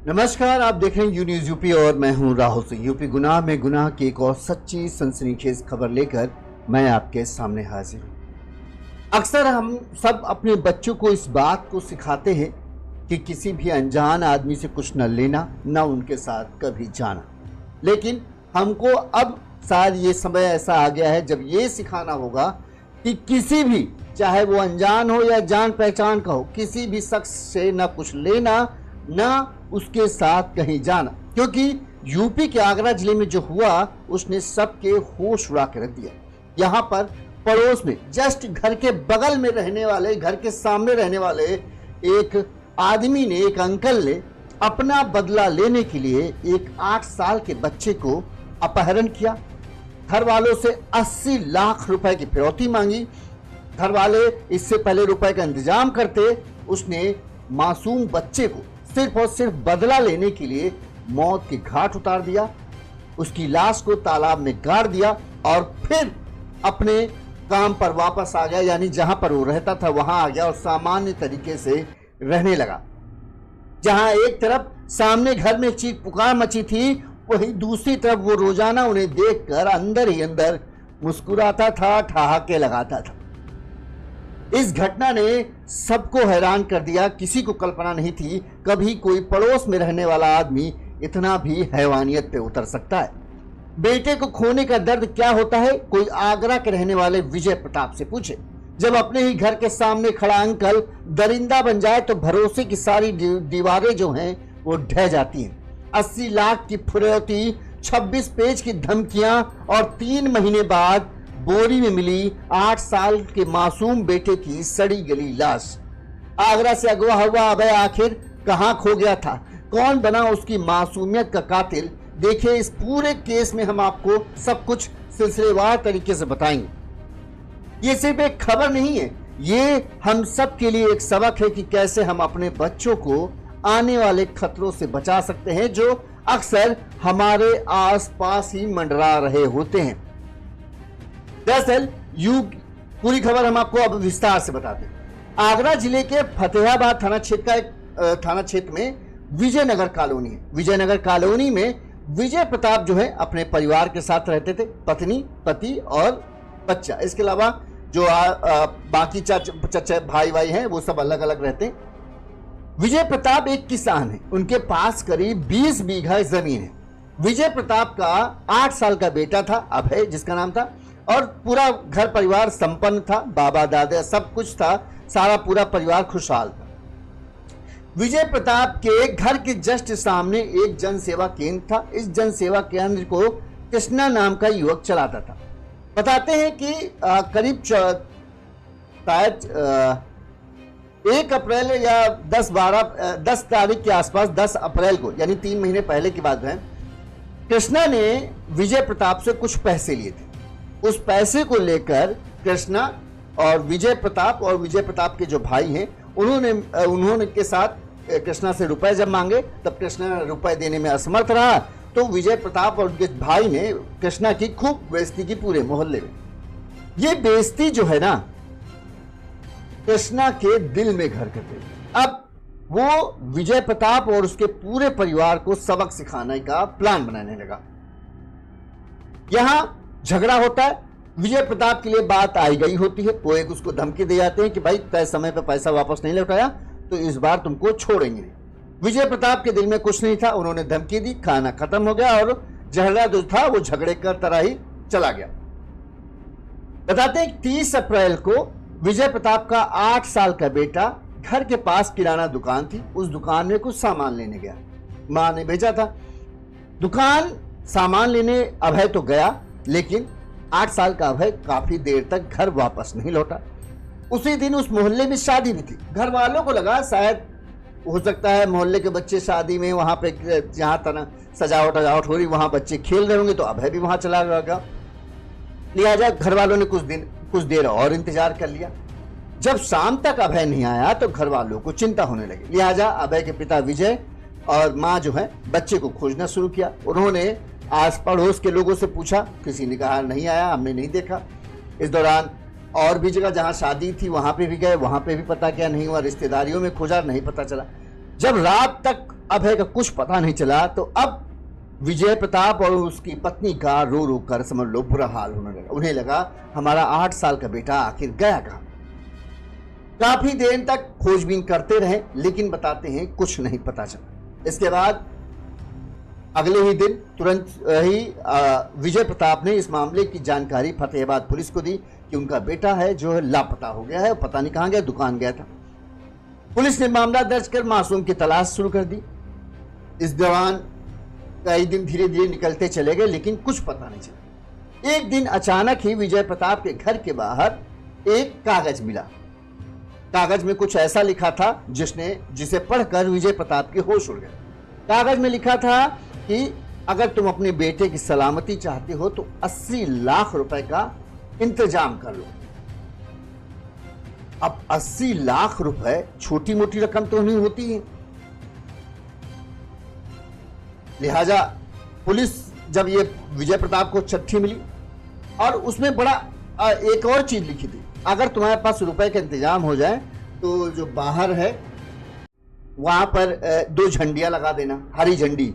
नमस्कार, आप देख रहे हैं यू न्यूज़ यूपी और मैं हूं राहुल सिंह। यूपी गुनाह में गुनाह की एक और सच्ची सनसनीखेज खबर लेकर मैं आपके सामने हाजिर हूं। अक्सर हम सब अपने बच्चों को इस बात को सिखाते हैं कि किसी भी अनजान आदमी से कुछ न लेना, न उनके साथ कभी जाना। लेकिन हमको अब शायद ये समय ऐसा आ गया है जब ये सिखाना होगा कि किसी भी, चाहे वो अनजान हो या जान पहचान का हो, किसी भी शख्स से न कुछ लेना, न उसके साथ कहीं जाना। क्योंकि यूपी के आगरा जिले में जो हुआ उसने सबके होश उड़ा के रख दिया। यहाँ पर पड़ोस में जस्ट घर के बगल में रहने वाले, घर के सामने रहने वाले एक आदमी ने, एक अंकल ने अपना बदला लेने के लिए एक 8 साल के बच्चे को अपहरण किया। घर वालों से 80 लाख रुपए की फिरौती मांगी। घर वाले इससे पहले रुपए का इंतजाम करते, उसने मासूम बच्चे को सिर्फ और सिर्फ बदला लेने के लिए मौत के घाट उतार दिया। उसकी लाश को तालाब में गाड़ दिया और फिर अपने काम पर वापस आ गया, यानी जहां पर वो रहता था वहां आ गया और सामान्य तरीके से रहने लगा। जहां एक तरफ सामने घर में चीख पुकार मची थी, वहीं दूसरी तरफ वो रोजाना उन्हें देखकर अंदर ही अंदर मुस्कुराता था, ठहाके लगाता था। इस घटना ने सबको हैरान कर दिया। किसी को कल्पना नहीं थी कभी कोई पड़ोस में रहने वाला आदमी इतना भी हैवानियत पे उतर सकता है। बेटे को खोने का दर्द क्या होता है, कोई आगरा के रहने वाले विजय प्रताप से पूछे। जब अपने ही घर के सामने खड़ा अंकल दरिंदा बन जाए तो भरोसे की सारी दीवारें जो हैं वो ढह जाती हैं। 80 लाख की फिरौती, 26 पेज की धमकियां और 3 महीने बाद बोरी में मिली 8 साल के मासूम बेटे की सड़ी गली लाश। आगरा से अगवा हुआ अभय आखिर कहां खो गया था, कौन बना उसकी मासूमियत का कातिल? देखिए, इस पूरे केस में हम आपको सब कुछ सिलसिलेवार तरीके से बताएंगे। ये सिर्फ एक खबर नहीं है, ये हम सब के लिए एक सबक है कि कैसे हम अपने बच्चों को आने वाले खतरों से बचा सकते हैं जो अक्सर हमारे आसपास ही मंडरा रहे होते हैं। दरअसल पूरी खबर हम आपको अब विस्तार से बताते हैं। आगरा जिले के फतेहाबाद थाना क्षेत्र का एक थाना क्षेत्र में विजयनगर कॉलोनी है। विजयनगर कॉलोनी में विजय प्रताप जो है अपने परिवार के साथ रहते थे, पत्नी, पति और बच्चा। इसके अलावा जो बाकी चाचा भाई हैं वो सब अलग अलग रहते हैं। विजय प्रताप एक किसान है, उनके पास करीब 20 बीघा जमीन है। विजय प्रताप का 8 साल का बेटा था अभय, जिसका नाम था, और पूरा घर परिवार संपन्न था, बाबा दादा सब कुछ था, सारा पूरा परिवार खुशहाल था। विजय प्रताप के घर के जस्ट सामने एक जन सेवा केंद्र था। इस जन सेवा केंद्र को कृष्णा नाम का युवक चलाता था। बताते हैं कि करीब शायद 1 अप्रैल या 10 तारीख के आसपास, 10 अप्रैल को, यानी 3 महीने पहले की बात है, कृष्णा ने विजय प्रताप से कुछ पैसे लिए थे। उस पैसे को लेकर कृष्णा और विजय प्रताप के जो भाई हैं उन्होंने के साथ कृष्णा से रुपए जब मांगे, तब कृष्णा रुपए देने में असमर्थ रहा, तो विजय प्रताप और उनके भाई ने कृष्णा की खूब बेइज्जती की पूरे मोहल्ले में। ये बेइज्जती जो है ना, कृष्णा के दिल में घर कर गई। अब वो विजय प्रताप और उसके पूरे परिवार को सबक सिखाने का प्लान बनाने लगा। यहां झगड़ा होता है, विजय प्रताप के लिए बात आई गई होती है। वो एक उसको धमकी दे जाते हैं कि भाई तय समय पर पैसा वापस नहीं लौटाया तो इस बार तुमको छोड़ेंगे नहीं। विजय प्रताप के दिल में कुछ नहीं था, उन्होंने धमकी दी, खाना खत्म हो गया और झगड़ा जो था वो झगड़े का तरह ही चला गया। बताते हैं 30 अप्रैल को विजय प्रताप का 8 साल का बेटा घर के पास किराना दुकान थी, उस दुकान में कुछ सामान लेने गया। मां ने भेजा था दुकान सामान लेने। अभय तो गया, लेकिन 8 साल का अभय काफी देर तक घर वापस नहीं लौटा। उसी दिन उस मोहल्ले में शादी भी थी। घर वालों को लगा शायद हो सकता है मोहल्ले के बच्चे शादी में, वहां पे जहां तना सजावट हो रही, वहां बच्चे खेल रहे होंगे, तो अभय भी वहां चला गया। लिहाजा घर वालों ने कुछ देर और इंतजार कर लिया। जब शाम तक अभय नहीं आया तो घर वालों को चिंता होने लगी। लिहाजा अभय के पिता विजय और माँ जो है बच्चे को खोजना शुरू किया। उन्होंने आस पड़ोस के लोगों से पूछा, किसी ने कहा नहीं आया, हमने नहीं देखा। इस दौरान और भी जगह जहां शादी थी वहां पे भी गए, वहां पे भी पता किया, नहीं हुआ। रिश्तेदारियों में खोजा, नहीं पता चला। जब रात तक अभय का कुछ पता नहीं चला। तो अब विजय प्रताप और उसकी पत्नी का रो रो कर समझ लो बुरा हाल होने लगा। उन्हें लगा हमारा 8 साल का बेटा आखिर गया कहां। काफी देर तक खोजबीन करते रहे, लेकिन बताते हैं कुछ नहीं पता चला। इसके बाद अगले ही दिन तुरंत ही विजय प्रताप ने इस मामले की जानकारी फतेहाबाद पुलिस को दी कि उनका बेटा है जो है लापता हो गया है, पता नहीं कहां गया, दुकान गया था। पुलिस ने मामला दर्ज कर मासूम की तलाश शुरू कर दी। इस दौरान कई दिन धीरे धीरे निकलते चले गए, लेकिन कुछ पता नहीं चला। एक दिन अचानक ही विजय प्रताप के घर के बाहर एक कागज मिला। कागज में कुछ ऐसा लिखा था जिसे पढ़कर विजय प्रताप के होश उड़ गए। कागज में लिखा था कि अगर तुम अपने बेटे की सलामती चाहते हो तो 80 लाख रुपए का इंतजाम कर लो। अब 80 लाख रुपए छोटी मोटी रकम तो नहीं होती है, लिहाजा पुलिस जब ये विजय प्रताप को चिट्ठी मिली और उसमें बड़ा एक और चीज लिखी थी, अगर तुम्हारे पास रुपए का इंतजाम हो जाए तो जो बाहर है वहां पर 2 झंडियां लगा देना, हरी झंडी।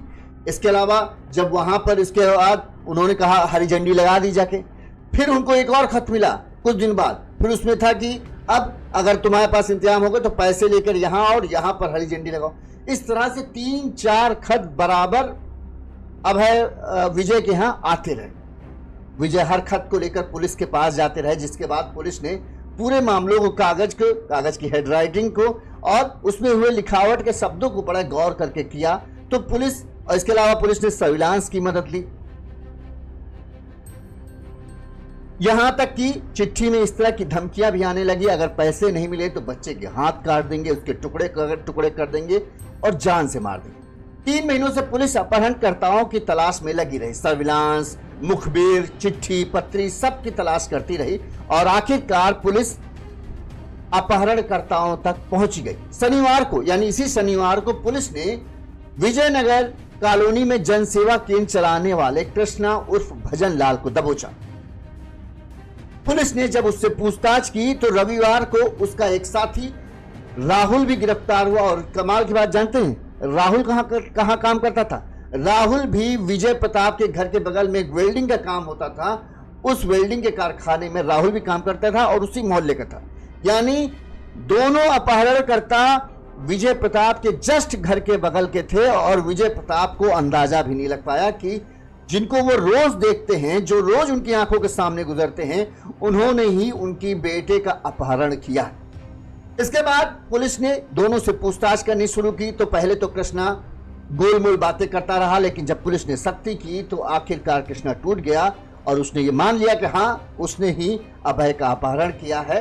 इसके अलावा जब वहां पर इसके बाद उन्होंने कहा हरी झंडी लगा दी जाके, फिर उनको एक और खत मिला कुछ दिन बाद, फिर उसमें था कि अब अगर तुम्हारे पास इंतजाम होगा तो पैसे लेकर यहां और यहां पर हरी झंडी लगाओ। इस तरह से 3-4 खत बराबर अभय विजय के यहां आते रहे। विजय हर खत को लेकर पुलिस के पास जाते रहे, जिसके बाद पुलिस ने पूरे मामलों को कागज की हेडराइटिंग को और उसमें हुए लिखावट के शब्दों को बड़ा गौर करके किया। तो पुलिस और इसके अलावा पुलिस ने सर्विलांस की मदद ली। यहां तक कि चिट्ठी में इस तरह की धमकियां भी आने लगी, अगर पैसे नहीं मिले तो बच्चे के हाथ काट देंगे, उसके टुकड़े कर देंगे और जान से मार देंगे। 3 महीनों से पुलिस अपहरणकर्ताओं की तलाश में लगी रही। सर्विलांस, मुखबिर, चिट्ठी पत्री सब की तलाश करती रही और आखिरकार पुलिस अपहरणकर्ताओं तक पहुंच गई। शनिवार को, यानी इसी शनिवार को, पुलिस ने विजयनगर कॉलोनी में जनसेवा केंद्र चलाने वाले कृष्णा उर्फ भजन लाल को दबोचा। पुलिस ने जब उससे पूछताछ की तो रविवार को उसका एक साथी राहुल भी गिरफ्तार हुआ। और कमाल की बात जानते हैं, राहुल कहां काम करता था? राहुल भी विजय प्रताप के घर के बगल में एक वेल्डिंग का काम होता था, उस वेल्डिंग के कारखाने में राहुल भी काम करता था और उसी मोहल्ले का था। यानी दोनों अपहरणकर्ता विजय प्रताप के जस्ट घर के बगल के थे और विजय प्रताप को अंदाजा भी नहीं लग पाया कि जिनको वो रोज देखते हैं, जो रोज उनकी आंखों के सामने गुजरते हैं, उन्होंने ही उनकी बेटे का अपहरण किया। इसके बाद पुलिस ने दोनों से पूछताछ करनी शुरू की। तो पहले तो कृष्णा गोलमोल बातें करता रहा, लेकिन जब पुलिस ने सख्ती की तो आखिरकार कृष्णा टूट गया और उसने ये मान लिया कि हाँ, उसने ही अभय का अपहरण किया है।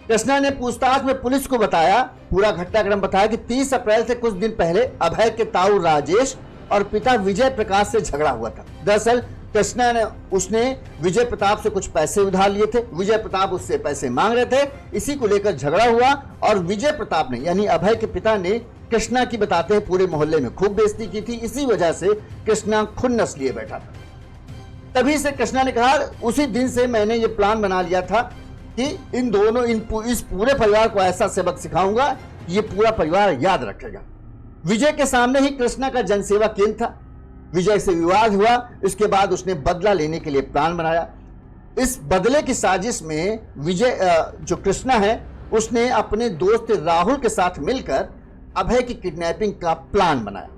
कृष्णा ने पूछताछ में पुलिस को बताया, पूरा घटनाक्रम बताया कि 30 अप्रैल से कुछ दिन पहले अभय के ताऊ राजेश और पिता विजय प्रकाश से झगड़ा हुआ था। दरअसल कृष्णा उसने विजय प्रताप से कुछ पैसे उधार लिए थे, विजय प्रताप उससे पैसे मांग रहे थे, इसी को लेकर झगड़ा हुआ और विजय प्रताप ने, यानी अभय के पिता ने, कृष्णा की बताते हैं पूरे मोहल्ले में खूब बेइज्जती की थी। इसी वजह से कृष्णा खुन्नस लिए बैठा था। तभी से कृष्णा ने कहा, उसी दिन से मैंने ये प्लान बना लिया था कि इस पूरे परिवार को ऐसा सबक सिखाऊंगा, ये पूरा परिवार याद रखेगा। विजय के सामने ही कृष्णा का जनसेवा केंद्र था। विजय से विवाद हुआ, इसके बाद उसने बदला लेने के लिए प्लान बनाया। इस बदले की साजिश में विजय जो कृष्णा है, उसने अपने दोस्त राहुल के साथ मिलकर अभय की किडनैपिंग का प्लान बनाया।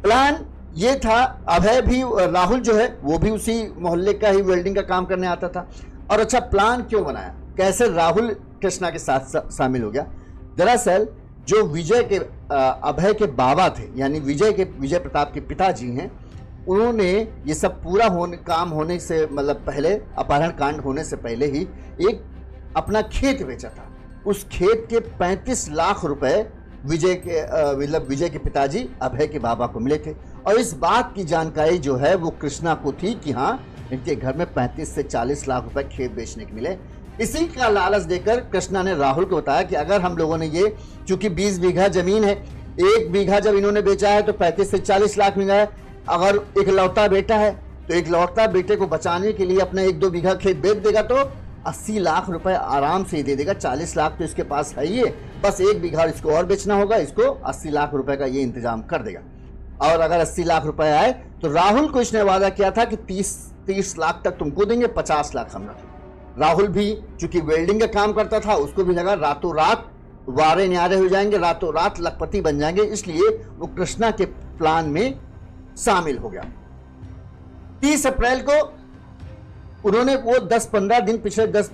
प्लान ये था, अभय भी, राहुल जो है वो भी उसी मोहल्ले का ही वेल्डिंग का काम करने आता था। और अच्छा, प्लान क्यों बनाया, कैसे राहुल कृष्णा के साथ शामिल हो गया? दरअसल जो विजय के अभय के बाबा थे, यानी विजय प्रताप के पिताजी हैं, उन्होंने ये सब पूरा काम होने से मतलब पहले, अपहरण कांड होने से पहले ही एक अपना खेत बेचा था। उस खेत के 35 लाख रुपए विजय के पिताजी अभय के बाबा को मिले थे। और इस बात की जानकारी जो है वो कृष्णा को थी कि हाँ, इनके घर में 35 से 40 लाख रुपए खेत बेचने के मिले। इसी का लालच देकर कृष्णा ने राहुल को बताया कि अगर हम लोगों ने ये, चूंकि 20 बीघा जमीन है, 1 बीघा जब इन्होंने बेचा है तो 35 से 40 लाख मिला है। अगर एक लौता बेटा है तो एक लौता बेटे को बचाने के लिए अपना 1-2 बीघा खेत बेच देगा तो 80 लाख रुपए आराम से ही दे देगा। 40 लाख तो इसके पास है ही है, बस 1 बीघा इसको और बेचना होगा, इसको 80 लाख रुपए का ये इंतजाम कर देगा। और अगर 80 लाख रुपए आए तो राहुल को इसने वादा किया था कि 30 लाख तक तुमको देंगे, 50 लाख हम रखेंगे। राहुल भी चूंकि वेल्डिंग का काम करता था, उसको भी लगा रातों रात वारे न्यारे हो जाएंगे, रातों रात लखपति बन जाएंगे, इसलिए वो कृष्णा के प्लान में शामिल हो गया। 30 अप्रैल को उन्होंने वो 10-15 दिन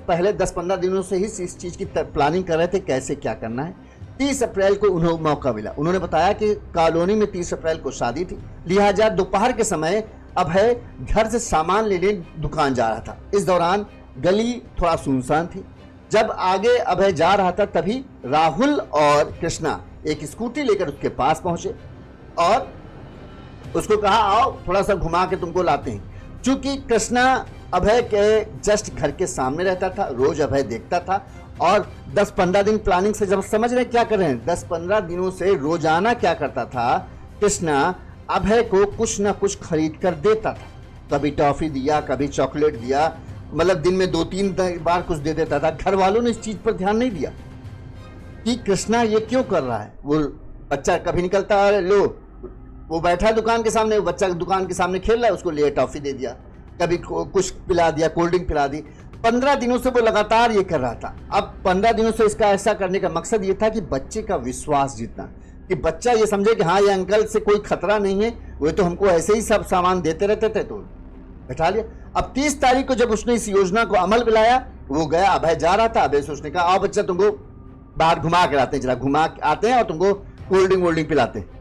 पहले 10-15 दिनों से ही इस चीज की प्लानिंग कर रहे थे, कैसे क्या करना है। 30 अप्रैल को उन्हें मौका मिला। उन्होंने बताया कि कॉलोनी में 30 अप्रैल को शादी थी, लिहाजा दोपहर के समय अभय घर से सामान लेने दुकान जा रहा था। इस दौरान गली थोड़ा सुनसान थी। जब आगे अभय जा रहा था तभी राहुल और कृष्णा एक स्कूटी लेकर उसके पास पहुंचे और उसको कहा आओ थोड़ा सा घुमा के तुमको लाते हैं। चूंकि कृष्णा अभय के जस्ट घर के सामने रहता था, रोज अभय देखता था और 10-15 दिन प्लानिंग से जब समझ रहे क्या कर रहे हैं, 10-15 दिनों से रोजाना क्या करता था, कृष्णा अभय को कुछ ना कुछ खरीद कर देता था। कभी टॉफी दिया, कभी चॉकलेट दिया, मतलब दिन में 2-3 बार कुछ दे देता था। घर वालों ने इस चीज पर ध्यान नहीं दिया कि कृष्णा ये क्यों कर रहा है। वो बच्चा कभी निकलता है, लो वो बैठा दुकान के सामने, बच्चा दुकान के सामने खेल रहा है, उसको ले टॉफी दे दिया, कभी कुछ पिला दिया, कोल्ड ड्रिंक पिला दी। 15 दिनों से वो लगातार ये कर रहा था। अब 15 दिनों से इसका ऐसा करने का मकसद ये था कि बच्चे का विश्वास जीतना, कि बच्चा ये समझे कि हाँ ये अंकल से कोई खतरा नहीं है, वो तो हमको ऐसे ही सब सामान देते रहते थे, तो बैठा लिया। अब 30 तारीख को जब उसने इस योजना को अमल में लाया, वो गया, अभय जा रहा था, अभय से उसने कहा आओ बच्चा तुमको बाहर घुमा कर आते हैं, जरा घुमा आते हैं और तुमको कोल्ड ड्रिंक पिलाते हैं।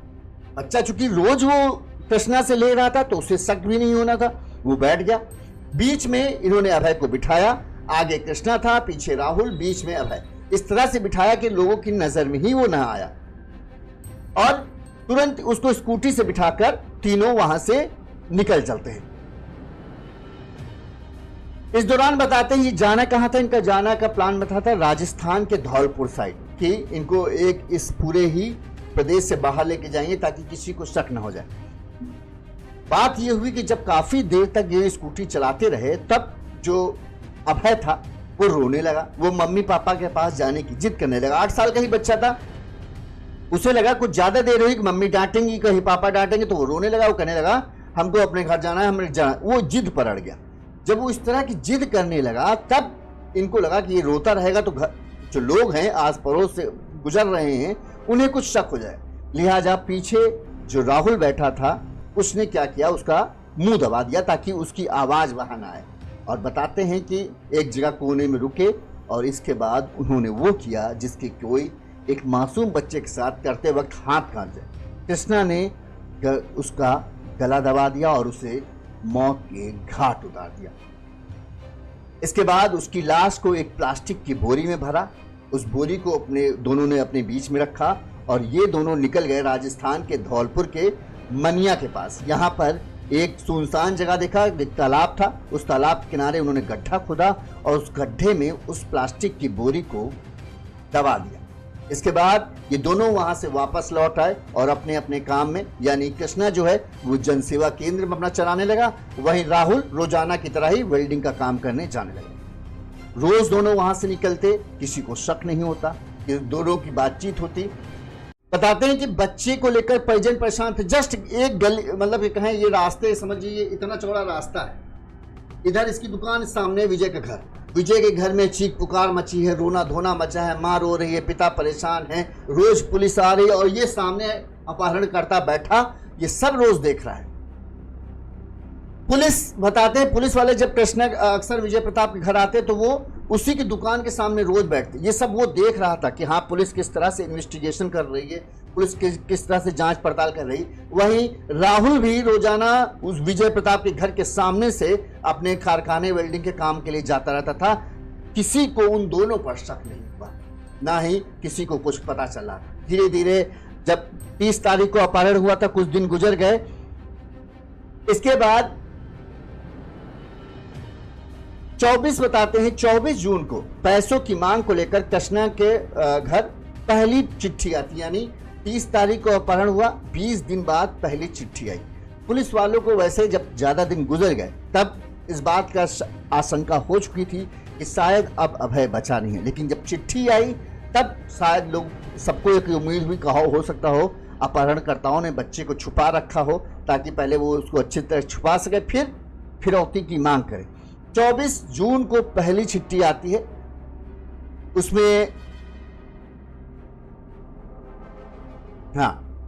बच्चा चूंकि रोज वो कृष्णा से ले रहा था तो उसे शक भी नहीं होना था, वो बैठ गया। बीच में इन्होंने अभय को बिठाया, आगे कृष्णा था, पीछे राहुल, बीच में अभय, इस तरह से बिठाया कि लोगों की नजर में ही वो ना आया और तुरंत उसको स्कूटी से बिठाकर तीनों वहां से निकल चलते हैं। इस दौरान बताते हैं ये जाना कहां था, इनका जाना का प्लान बता था राजस्थान के धौलपुर साइड, कि इनको एक इस पूरे ही प्रदेश से बाहर लेके जाएंगे ताकि किसी को शक न हो जाए। बात यह हुई कि जब काफी देर तक ये स्कूटी चलाते रहे तब जो अभय था वो रोने लगा, वो मम्मी पापा के पास जाने की जिद करने लगा। 8 साल का ही बच्चा था, उसे लगा कुछ ज्यादा देर हुई कि मम्मी डांटेंगी, कहीं पापा डांटेंगे, तो वो रोने लगा। वो कहने लगा हमको अपने घर जाना है, हमें जाना। वो जिद पर अड़ गया। जब वो इस तरह की जिद करने लगा तब इनको लगा कि ये रोता रहेगा तो जो लोग हैं आस पड़ोस से गुजर रहे हैं उन्हें कुछ शक हो जाए। लिहाजा पीछे जो राहुल बैठा था उसने क्या किया, उसका मुंह दबा दिया ताकि उसकी आवाज वहां ना आए। और बताते हैं कि एक जगह कोने में रुके और इसके बाद उन्होंने वो किया जिसके कोई एक मासूम बच्चे के साथ करते वक्त हाथ कांप जाए। कृष्णा ने उसका गला दबा दिया और उसे मौत के घाट उतार दिया। इसके बाद उसकी लाश को एक प्लास्टिक की बोरी में भरा, उस बोरी को दोनों ने अपने बीच में रखा और ये दोनों निकल गए राजस्थान के धौलपुर के मनिया के पास। यहाँ पर एक सुनसान जगह देखा, एक तालाब था, उस तालाब के किनारे उन्होंने गड्ढा खोदा और उस गड्ढे में उस प्लास्टिक की बोरी को दबा दिया। इसके बाद ये दोनों वहां से वापस लौट आए और अपने अपने काम में, यानी कृष्णा जो है वो जनसेवा केंद्र में अपना चलाने लगा, वहीं राहुल रोजाना की तरह ही वेल्डिंग का काम करने जाने लगा। रोज दोनों वहां से निकलते, किसी को शक नहीं होता, ये दोनों की बातचीत होती। बताते हैं कि बच्चे को लेकर परिजन परेशान थे। जस्ट एक गली, मतलब कहें ये रास्ते समझिए इतना चौड़ा रास्ता है, इधर इसकी दुकान, सामने विजय का घर। विजय के घर में चीख पुकार मची है, रोना धोना मचा है, माँ रो रही है, पिता परेशान है, रोज पुलिस आ रही है और ये सामने अपहरणकर्ता बैठा, ये सब रोज देख रहा है। पुलिस बताते हैं, पुलिस वाले जब कृष्णा अक्सर विजय प्रताप के घर आते तो वो उसी की दुकान के सामने रोज बैठते। ये सब वो देख रहा था कि हाँ पुलिस किस तरह से इन्वेस्टिगेशन कर रही है, पुलिस किस तरह से जांच पड़ताल कर रही। वहीं राहुल भी रोजाना उस विजय प्रताप के घर के सामने से अपने कारखाने वेल्डिंग के काम के लिए जाता रहता था। किसी को उन दोनों पर शक नहीं हुआ, ना ही किसी को कुछ पता चला। धीरे धीरे जब 30 तारीख को अपहरण हुआ था, कुछ दिन गुजर गए। इसके बाद 24 बताते हैं 24 जून को पैसों की मांग को लेकर कृष्णा के घर पहली चिट्ठी आती, यानी 30 तारीख को अपहरण हुआ, 20 दिन बाद पहली चिट्ठी आई। पुलिस वालों को वैसे जब ज्यादा दिन गुजर गए तब इस बात का आशंका हो चुकी थी कि शायद अब अभय बचा नहीं है, लेकिन जब चिट्ठी आई तब शायद लोग सबको एक उम्मीद हुई, कहा हो सकता हो अपहरणकर्ताओं ने बच्चे को छुपा रखा हो ताकि पहले वो उसको अच्छी तरह छुपा सके, फिर फिरौती की मांग करे। 24 जून को पहली चिट्ठी आती है। उसमें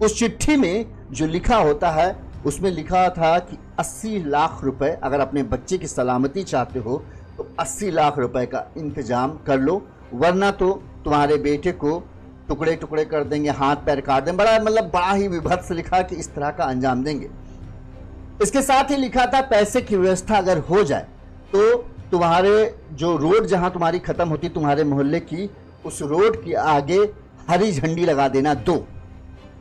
उस चिट्ठी में जो लिखा होता है उसमें लिखा था कि 80 लाख रुपए, अगर अपने बच्चे की सलामती चाहते हो तो 80 लाख रुपए का इंतजाम कर लो, वरना तो तुम्हारे बेटे को टुकड़े टुकड़े कर देंगे, हाथ पैर काट देंगे। बड़ा ही विभत्स लिखा कि इस तरह का अंजाम देंगे। इसके साथ ही लिखा था पैसे की व्यवस्था अगर हो जाए तो तुम्हारे जो रोड जहां तुम्हारी खत्म होती तुम्हारे मोहल्ले की, उस रोड के आगे हरी झंडी लगा देना 2।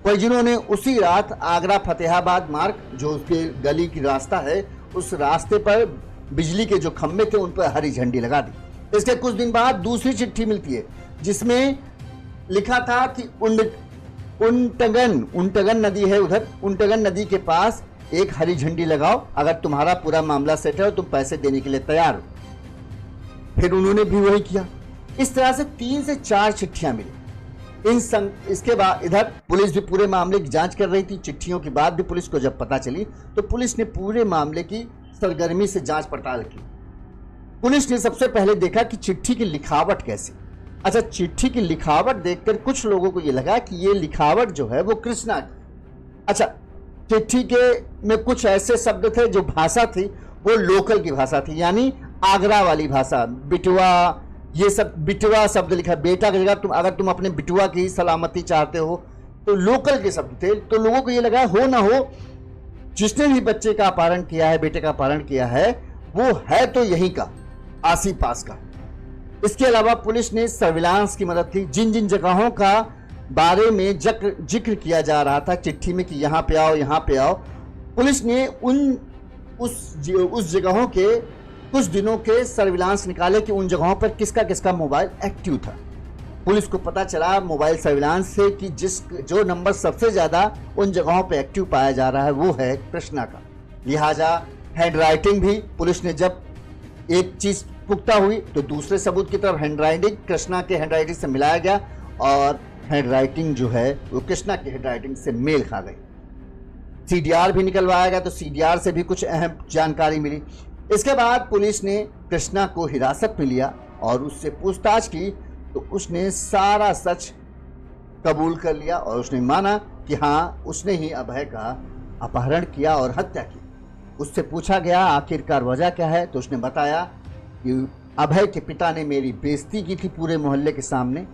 पर जिन्होंने उसी रात आगरा फतेहाबाद मार्ग, जो उसके गली की रास्ता है, उस रास्ते पर बिजली के जो खंभे थे उन पर हरी झंडी लगा दी। इसके कुछ दिन बाद दूसरी चिट्ठी मिलती है जिसमें लिखा था कि उंटगन नदी है, उधर उंटगन नदी के पास एक हरी झंडी लगाओ, अगर तुम्हारा पूरा मामला सेट है और तुम पैसे देने के लिए तैयार हो। फिर उन्होंने भी वही किया। इस तरह से 3 से 4 चिट्ठियां मिली। इसके बाद इधर पुलिस भी पूरे मामले की जांच कर रही थी। चिट्ठियों के बाद भी पुलिस को जब पता चली तो पुलिस ने पूरे मामले की सरगर्मी से जांच पड़ताल की। पुलिस ने सबसे पहले देखा कि चिट्ठी की लिखावट कैसी। अच्छा, चिट्ठी की लिखावट देखकर कुछ लोगों को यह लगा कि ये लिखावट जो है वो कृष्णा की। अच्छा, चिट्ठी के में कुछ ऐसे शब्द थे, जो भाषा थी वो लोकल की भाषा थी, यानी आगरा वाली भाषा। बिटवा, ये सब बिटवा शब्द लिखा, बेटा की जगह अगर तुम अपने बिटवा की सलामती चाहते हो तो लोकल के शब्द थे। तो लोगों को ये लगा हो ना हो जिसने भी बच्चे का अपहरण किया है, बेटे का अपहरण किया है, वो है तो यहीं का, आसी पास का। इसके अलावा पुलिस ने सर्विलांस की मदद ली। जिन जिन जगहों का बारे में जिक्र किया जा रहा था चिट्ठी में कि यहाँ पे आओ, यहाँ पे आओ, पुलिस ने उस जगहों के कुछ दिनों के सर्विलांस निकाले कि उन जगहों पर किसका किसका मोबाइल एक्टिव था। पुलिस को पता चला मोबाइल सर्विलांस से कि जो नंबर सबसे ज्यादा उन जगहों पर एक्टिव पाया जा रहा है वो है कृष्णा का। लिहाजा हैंडराइटिंग भी पुलिस ने, जब एक चीज पुख्ता हुई तो दूसरे सबूत की तरफ हैंडराइटिंग कृष्णा के हैंडराइटिंग से मिलाया गया और हैंडराइटिंग जो है वो कृष्णा की हैंडराइटिंग से मेल खा गई। सीडीआर भी निकलवाया गया तो सीडीआर से भी कुछ अहम जानकारी मिली। इसके बाद पुलिस ने कृष्णा को हिरासत में लिया और उससे पूछताछ की तो उसने सारा सच कबूल कर लिया और उसने माना कि हाँ, उसने ही अभय का अपहरण किया और हत्या की। उससे पूछा गया आखिरकार वजह क्या है तो उसने बताया कि अभय के पिता ने मेरी बेइज्जती की थी पूरे मोहल्ले के सामने।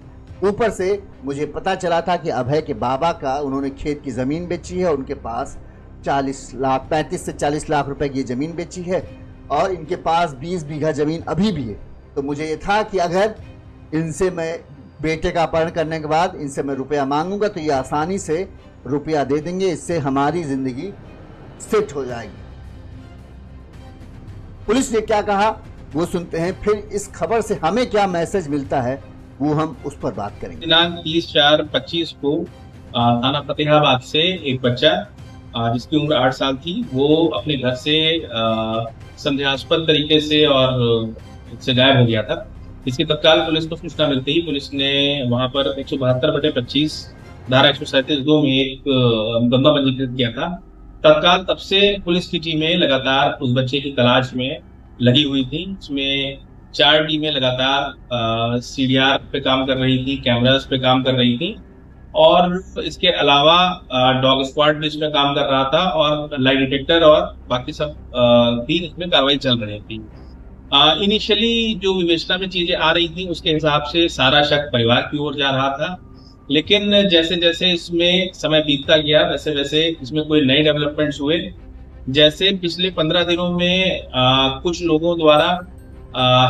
ऊपर से मुझे पता चला था कि अभय के बाबा का उन्होंने खेत की ज़मीन बेची है, उनके पास 35 से 40 लाख रुपए की ज़मीन बेची है और इनके पास 20 बीघा ज़मीन अभी भी है। तो मुझे ये था कि अगर इनसे मैं बेटे का अपहरण करने के बाद इनसे मैं रुपया मांगूंगा तो ये आसानी से रुपया दे देंगे, इससे हमारी ज़िंदगी सेट हो जाएगी। पुलिस ने क्या कहा वो सुनते हैं, फिर इस खबर से हमें क्या मैसेज मिलता है वो हम उस पर बात करेंगे। दिनांक 30/4/25 को थाना फतेहाबाद से एक बच्चा जिसकी उम्र 8 साल थी, वो अपने घर से संदेहास्पद तरीके से और से गायब हो गया था। इसकी तत्काल पुलिस को सूचना मिलते ही पुलिस ने वहां पर 172/25 धारा 137(2) में एक मुकदमा पंजीकृत किया था। तत्काल तब से पुलिस की टीमें लगातार उस बच्चे की तलाश में लगी हुई थी। इसमें 4 टीमें लगातार सीडीआर पे काम कर रही थी, कैमरास पे काम कर रही थी और इसके अलावा डॉग स्क्वाड भी इसमें काम कर रहा था और लाई डिटेक्टर और बाकी सब भी इसमें कार्रवाई चल रही थी। इनिशियली जो विवेचना में चीजें आ रही थी उसके हिसाब से सारा शक परिवार की ओर जा रहा था, लेकिन जैसे जैसे इसमें समय बीतता गया वैसे वैसे इसमें कोई नए डेवलपमेंट्स हुए। जैसे पिछले 15 दिनों में कुछ लोगों द्वारा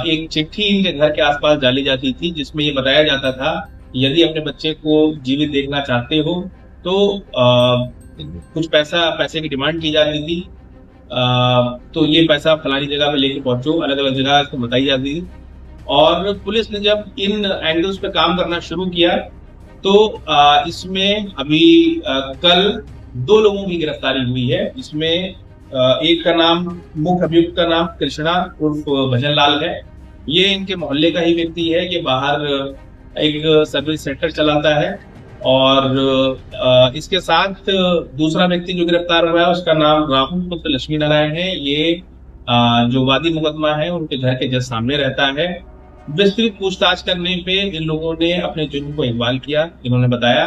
एक चिट्ठी इनके घर के आसपास डाली जाती थी जिसमें ये बताया जाता था यदि अपने बच्चे को जीवित देखना चाहते हो तो कुछ पैसे की डिमांड की जाती थी। तो ये पैसा फलानी जगह पे लेके पहुंचो, अलग अलग जगह इसको बताई जाती थी। और पुलिस ने जब इन एंगल्स पे काम करना शुरू किया तो इसमें अभी कल 2 लोगों की गिरफ्तारी हुई है। इसमें एक का नाम, मुख्य अभियुक्त का नाम कृष्णा उर्फ भजन लाल है ये इनके मोहल्ले का ही व्यक्ति है। ये बाहर एक सर्विस सेंटर चलाता है। और इसके साथ दूसरा व्यक्ति जो गिरफ्तार हुआ है उसका नाम राहुल पुत्र लक्ष्मी नारायण है। ये जो वादी मुकदमा है उनके घर के जस्ट सामने रहता है। विस्तृत पूछताछ करने पे इन लोगों ने अपने जुर्म को इकबाल किया। इन्होंने बताया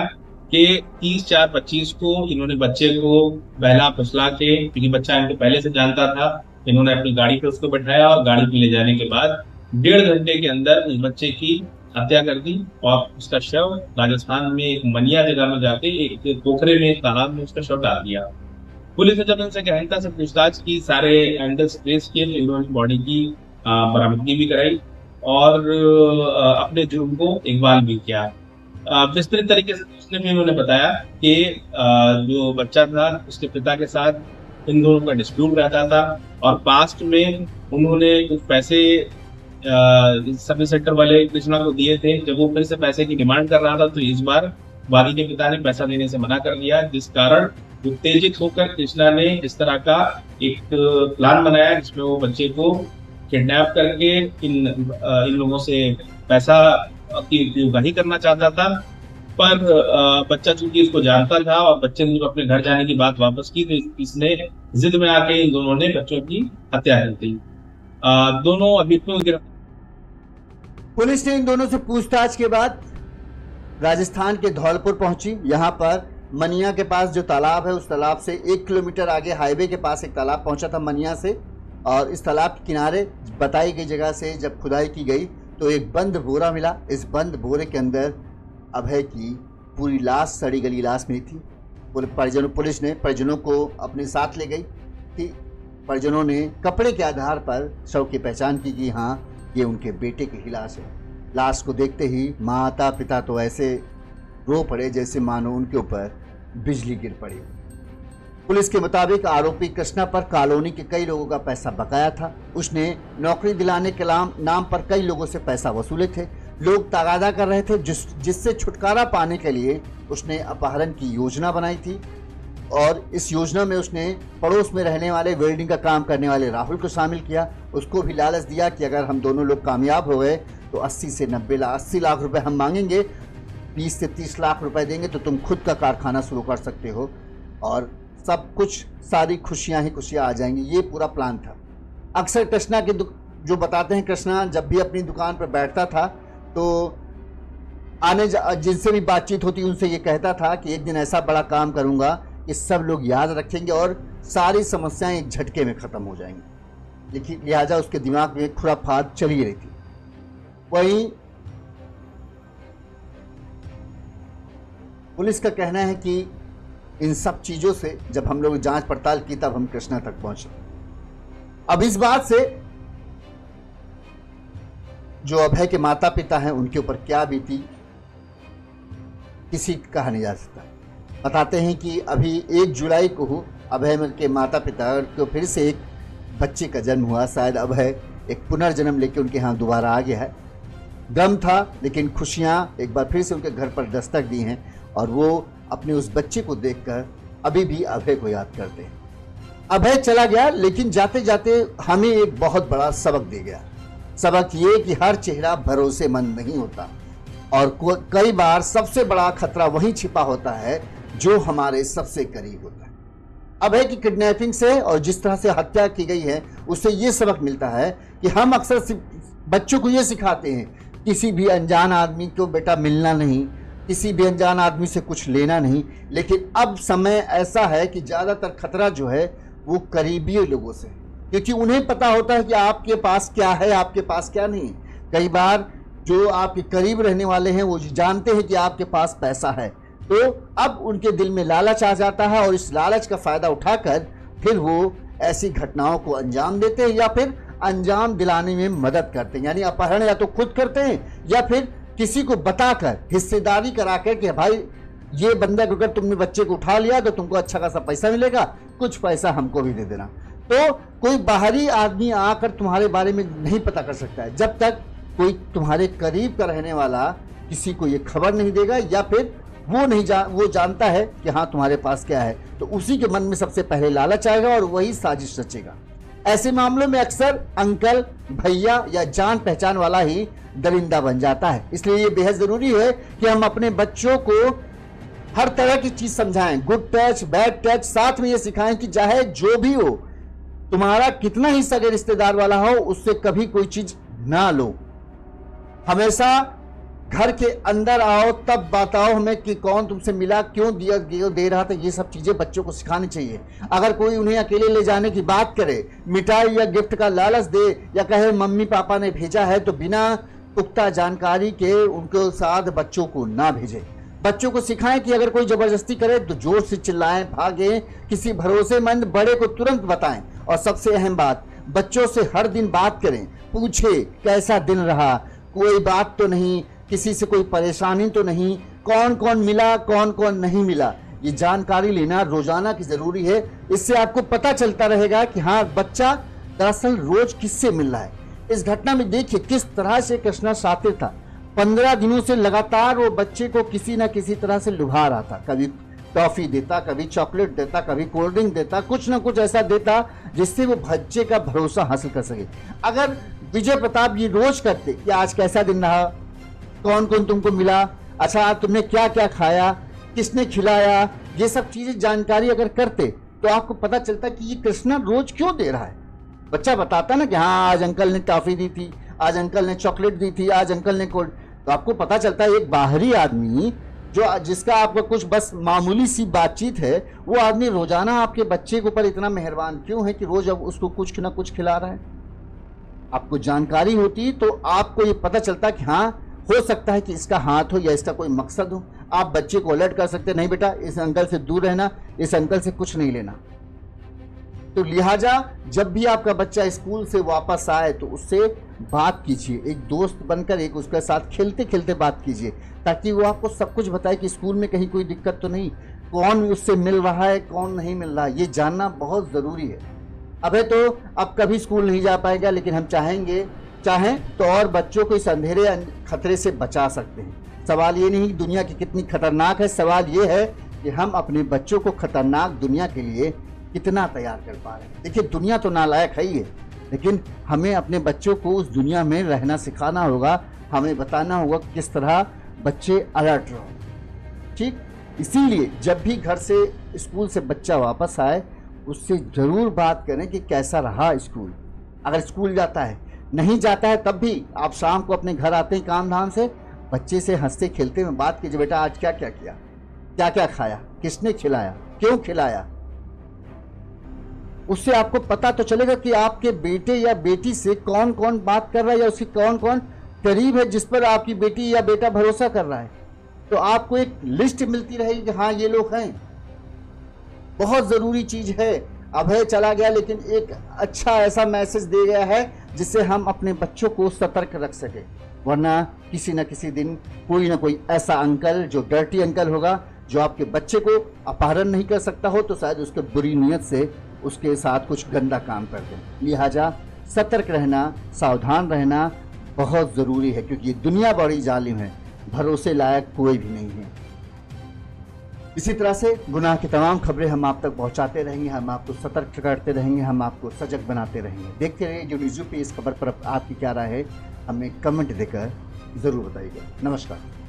कि 30/4/25 को इन्होंने बच्चे को बहला फुसला के, क्योंकि बच्चा इनको पहले से जानता था, इन्होंने अपनी गाड़ी पे उसको बैठाया और गाड़ी पे ले जाने के बाद 1.5 घंटे के अंदर उस बच्चे की हत्या कर दी और उसका शव राजस्थान में एक मनिया जगह में जाके एक पोखरे में, एक तालाब में उसका शव डाल दिया। पुलिस ने जब इनसे गहनता से पूछताछ की, सारे एंगल्स ट्रेस किए, तो इन्होंने बॉडी की बरामदगी भी कराई और अपने जुर्म को इकबाल भी किया। विस्तृत तरीके से उसने भी उन्होंने बताया कि जो बच्चा था उसके पिता के साथ इन दोनों का डिस्प्यूट रहता था और पास्ट में उन्होंने कुछ पैसे सर्विस सेंटर वाले कृष्णा को दिए थे। जब वो फिर से पैसे की डिमांड कर रहा था तो इस बार वादी के पिता ने पैसा देने से मना कर दिया, जिस कारण उत्तेजित होकर कृष्णा ने इस तरह का एक प्लान बनाया जिसमें वो बच्चे को किडनैप करके इन लोगों से पैसा की उगाही करना चाहता था। पर बच्चा चूंकि इसको जानता था और बच्चे ने जब अपने घर जाने की बात वापस की तो इसने जिद में आके इन दोनों ने बच्चों की हत्या कर दी। दोनों अभियुक्तों की पुलिस ने इन दोनों से पूछताछ के बाद राजस्थान के धौलपुर पहुंची। यहाँ पर मनिया के पास जो तालाब है, उस तालाब से 1 किलोमीटर आगे हाईवे के पास एक तालाब पहुंचा था मनिया से, और इस तालाब के किनारे बताई गई जगह से जब खुदाई की गई तो एक बंद बोरा मिला। इस बंद बोरे के अंदर अभय की पूरी लाश, सड़ी गली लाश मिली थी। पुलिस ने परिजनों को अपने साथ ले गई थी। परिजनों ने कपड़े के आधार पर शव की पहचान की कि हाँ, ये उनके बेटे की ही लाश है। लाश को देखते ही माता पिता तो ऐसे रो पड़े जैसे मानो उनके ऊपर बिजली गिर पड़ी। पुलिस के मुताबिक आरोपी कृष्णा पर कॉलोनी के कई लोगों का पैसा बकाया था। उसने नौकरी दिलाने के नाम पर कई लोगों से पैसा वसूले थे। लोग तगादा कर रहे थे, जिससे छुटकारा पाने के लिए उसने अपहरण की योजना बनाई थी। और इस योजना में उसने पड़ोस में रहने वाले वेल्डिंग का काम करने वाले राहुल को शामिल किया। उसको भी लालच दिया कि अगर हम दोनों लोग कामयाब हो गए तो 80 लाख रुपए हम मांगेंगे, 20 से 30 लाख रुपए देंगे तो तुम खुद का कारखाना शुरू कर सकते हो और सब कुछ, सारी खुशियां ही खुशियां आ जाएंगी। ये पूरा प्लान था। अक्सर कृष्णा के जो बताते हैं, कृष्णा जब भी अपनी दुकान पर बैठता था तो जिनसे भी बातचीत होती उनसे ये कहता था कि एक दिन ऐसा बड़ा काम करूंगा कि सब लोग याद रखेंगे और सारी समस्याएं एक झटके में खत्म हो जाएंगी। लेकिन लिहाजा उसके दिमाग में खुराफात चली रही थी। वहीं पुलिस का कहना है कि इन सब चीजों से जब हम लोग जांच पड़ताल की तब हम कृष्णा तक पहुंचे। अब इस बात से जो अभय के माता पिता हैं उनके ऊपर क्या बीती किसी कहा नहीं जा सकता। बताते हैं कि अभी 1 जुलाई को अभय के माता पिता को फिर से एक बच्चे का जन्म हुआ। शायद अभय एक पुनर्जन्म लेके उनके यहाँ दोबारा आ गया है। गम था लेकिन खुशियाँ एक बार फिर से उनके घर पर दस्तक दी हैं और वो अपने उस बच्चे को देखकर अभी भी अभय को याद करते हैं। अभय चला गया लेकिन जाते जाते हमें एक बहुत बड़ा सबक दे गया। सबक ये कि हर चेहरा भरोसेमंद नहीं होता और कई बार सबसे बड़ा खतरा वहीं छिपा होता है जो हमारे सबसे करीब होता है। अभय की किडनैपिंग से और जिस तरह से हत्या की गई है उससे ये सबक मिलता है कि हम अक्सर बच्चों को ये सिखाते हैं, किसी भी अनजान आदमी को बेटा मिलना नहीं, किसी भी अनजान आदमी से कुछ लेना नहीं। लेकिन अब समय ऐसा है कि ज़्यादातर खतरा जो है वो करीबी लोगों से, क्योंकि उन्हें पता होता है कि आपके पास क्या है, आपके पास क्या नहीं। कई बार जो आपके करीब रहने वाले हैं वो जानते हैं कि आपके पास पैसा है, तो अब उनके दिल में लालच आ जाता है और इस लालच का फ़ायदा उठाकर फिर वो ऐसी घटनाओं को अंजाम देते हैं या फिर अंजाम दिलाने में मदद करते हैं। यानी अपहरण या तो खुद करते हैं या फिर किसी को बताकर, हिस्सेदारी कराकर कि भाई ये बंदा अगर तुमने बच्चे को उठा लिया तो तुमको अच्छा खासा पैसा मिलेगा, कुछ पैसा हमको भी दे देना। तो कोई बाहरी आदमी आकर तुम्हारे बारे में नहीं पता कर सकता है जब तक कोई तुम्हारे करीब का रहने वाला किसी को ये खबर नहीं देगा या फिर वो जानता है कि हाँ तुम्हारे पास क्या है, तो उसी के मन में सबसे पहले लालच आएगा और वही साजिश रचेगा। ऐसे मामलों में अक्सर अंकल, भैया या जान पहचान वाला ही दरिंदा बन जाता है। इसलिए ये बेहद जरूरी है कि हम अपने बच्चों को हर तरह की चीज समझाएं, गुड टच, बैड टच, साथ में ये सिखाएं कि चाहे जो भी हो, तुम्हारा कितना ही सगे रिश्तेदार वाला हो, उससे कभी कोई चीज ना लो। हमेशा घर के अंदर आओ तब बताओ हमें कि कौन तुमसे मिला, क्यों दिया, दे रहा था। ये सब चीजें बच्चों को सिखानी चाहिए। अगर कोई उन्हें अकेले ले जाने की बात करे, मिठाई या गिफ्ट का लालच दे या कहे मम्मी पापा ने भेजा है, तो बिना पुख्ता जानकारी के उनके साथ बच्चों को ना भेजे। बच्चों को सिखाएं कि अगर कोई जबरदस्ती करे तो जोर से चिल्लाएं, भागें, किसी भरोसेमंद बड़े को तुरंत बताएं। और सबसे अहम बात, बच्चों से हर दिन बात करें, पूछे कैसा दिन रहा, कोई बात तो नहीं, किसी से कोई परेशानी तो नहीं, कौन कौन मिला, कौन कौन नहीं मिला। ये जानकारी लेना रोजाना की जरूरी है। इससे आपको पता चलता रहेगा कि हाँ, बच्चा दरअसल रोज किससे मिल रहा है। इस घटना में देखिए किस तरह से कृष्णा शातिर था। 15 दिनों से लगातार वो बच्चे को किसी न किसी तरह से लुभा रहा था। कभी टॉफी देता, कभी चॉकलेट देता, कभी कोल्ड ड्रिंक देता, कुछ ना कुछ ऐसा देता जिससे वो बच्चे का भरोसा हासिल कर सके। अगर विजय प्रताप ये रोज करते कि आज कैसा दिन रहा, कौन कौन तुमको मिला, अच्छा तुमने क्या क्या खाया, किसने खिलाया, ये सब चीजें जानकारी अगर करते तो आपको पता चलता कि ये कृष्णा रोज क्यों दे रहा है। बच्चा बताता ना कि हाँ, आज अंकल ने टॉफी दी थी, आज अंकल ने चॉकलेट दी थी, आज अंकल ने कोल्ड, तो आपको पता चलता है एक बाहरी आदमी जिसका आपका कुछ बस मामूली सी बातचीत है, वो आदमी रोजाना आपके बच्चे के ऊपर इतना मेहरबान क्यों है कि रोज अब उसको कुछ ना कुछ खिला रहा है। आपको जानकारी होती तो आपको ये पता चलता कि हाँ, हो सकता है कि इसका हाथ हो या इसका कोई मकसद हो। आप बच्चे को अलर्ट कर सकते, नहीं बेटा इस अंकल से दूर रहना, इस अंकल से कुछ नहीं लेना। तो लिहाजा जब भी आपका बच्चा स्कूल से वापस आए तो उससे बात कीजिए, एक दोस्त बनकर एक उसके साथ खेलते खेलते बात कीजिए, ताकि वो आपको सब कुछ बताए कि स्कूल में कहीं कोई दिक्कत तो नहीं, कौन उससे मिल रहा है, कौन नहीं मिल रहा है, ये जानना बहुत ज़रूरी है। अबे तो अब कभी स्कूल नहीं जा पाएगा, लेकिन हम चाहें तो और बच्चों को इस अंधेरे खतरे से बचा सकते हैं। सवाल ये नहीं दुनिया की कितनी खतरनाक है, सवाल ये है कि हम अपने बच्चों को खतरनाक दुनिया के लिए कितना तैयार कर पा रहे हैं। देखिए दुनिया तो नालायक है ही है, लेकिन हमें अपने बच्चों को उस दुनिया में रहना सिखाना होगा। हमें बताना होगा किस तरह बच्चे अलर्ट रहो। ठीक, इसीलिए जब भी घर से स्कूल से बच्चा वापस आए उससे ज़रूर बात करें कि कैसा रहा स्कूल। अगर स्कूल जाता है, नहीं जाता है, तब भी आप शाम को अपने घर आते हैं काम धाम से, बच्चे से हंसते खेलते में बात कीजिए, बेटा आज क्या क्या किया, क्या क्या खाया, किसने खिलाया, क्यों खिलाया। उससे आपको पता तो चलेगा कि आपके बेटे या बेटी से कौन कौन बात कर रहा है या उसकी कौन कौन करीब है जिस पर आपकी बेटी या बेटा भरोसा कर रहा है। तो आपको एक लिस्ट मिलती रहेगी कि हाँ ये लोग हैं। बहुत ज़रूरी चीज़ है। अभय चला गया लेकिन एक अच्छा ऐसा मैसेज दे गया है जिससे हम अपने बच्चों को सतर्क रख सके, वरना किसी न किसी दिन कोई ना कोई ऐसा अंकल जो डर्टी अंकल होगा, जो आपके बच्चे को अपहरण नहीं कर सकता हो तो शायद उसके बुरी नीयत से उसके साथ कुछ गंदा काम कर दे। लिहाजा सतर्क रहना, सावधान रहना बहुत ज़रूरी है, क्योंकि ये दुनिया बड़ी जालिम है, भरोसे लायक कोई भी नहीं है। इसी तरह से गुनाह की तमाम खबरें हम आप तक पहुंचाते रहेंगे, हम आपको सतर्क करते रहेंगे, हम आपको सजग बनाते रहेंगे। देखते रहिए जो न्यूज़ यूपी। इस खबर पर आपकी क्या राय है हमें कमेंट देकर ज़रूर बताइएगा। नमस्कार।